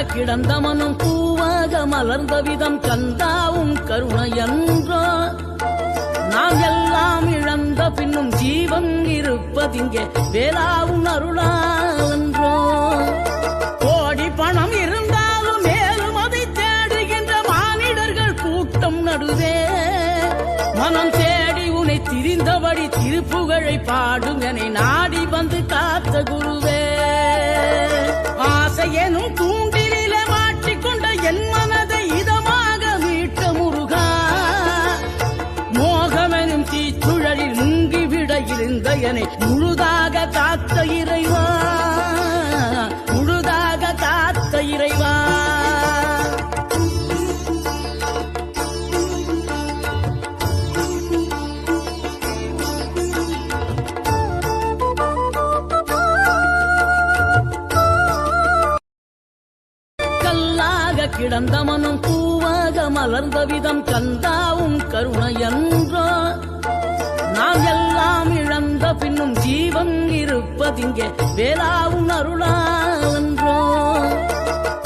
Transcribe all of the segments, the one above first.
கிடந்த மனம் பூவாக மலர்ந்த விதம் கந்தாவும் கருணையன்றோ நாம் எல்லாம் இழந்த பின்னும் ஜீவன் இருப்பதிங்கே வேளாவும் அருளாலன்றோ கோடி பணம் இருந்தாலும் மேலும் அதை தேடுகின்ற மானிடர்கள் கூட்டம் நடுவே மனம் தேடி உனை திரிந்தபடி திருப்புகழை பாடும் என நாடி வந்து காத்த குருவே ஆசையெனும் தூண்டிலே மாட்டிக்கொண்ட என் மனதை இதமாக மீட்ட முருகா மோகமெனும் தீச்சுழலில் முங்கிவிட இருந்த என்னை முழுதாக காத்த இறைவா முழுதாக காத்த இறைவா கிடந்த மனம் பூவாக மலர்ந்த விதம் கந்தாவும் கருணையன்றோ நாம் எல்லாம் இழந்த பின்னும் ஜீவன் இருப்பதிங்கே வேளாவும் அருளாலன்றோ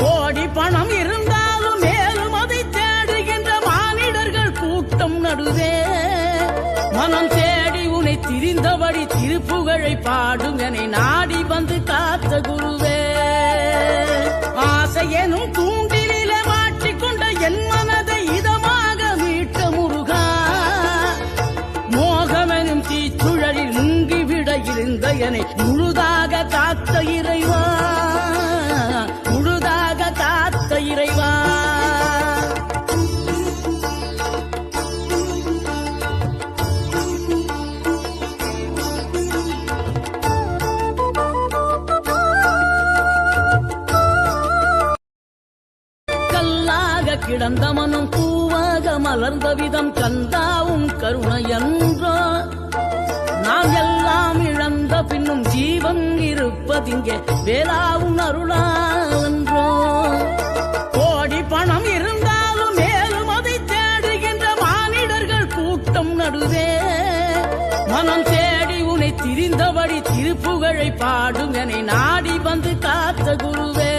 கோடி பணம் இருந்தாலும் மேலும் அதை தேடுகின்ற மானிடர்கள் கூட்டம் நடுவே மனம் தேடி உனை திரிந்தபடி திருப்புகழை பாடும் என நாடி வந்து காத்த குருவே ஆசையெனும் தூண்டிலே மாட்டிக்கொண்ட என் மனதை இதமாக மீட்ட முருகா மோகமெனும் தீச்சுழலில் முங்கிவிட இருந்த என்னை முழுதாக காத்த இறைவா முழுதாக காத்த இறைவா கிடந்த மனம் பூவாக மலர்ந்த விதம் கந்தாவும் கருணையன்றோ நாம் எல்லாம் இழந்த பின்னும் ஜீவன் இருப்பதிங்கே வேளாவும் அருளாலன்றோ கோடி பணம் இருந்தாலும் மேலும் அதை தேடுகின்ற மானிடர்கள் கூட்டம் நடுவே மனம் தேடி உனை திரிந்தபடி திருப்புகழை பாடும் என நாடி வந்து காத்த குருவே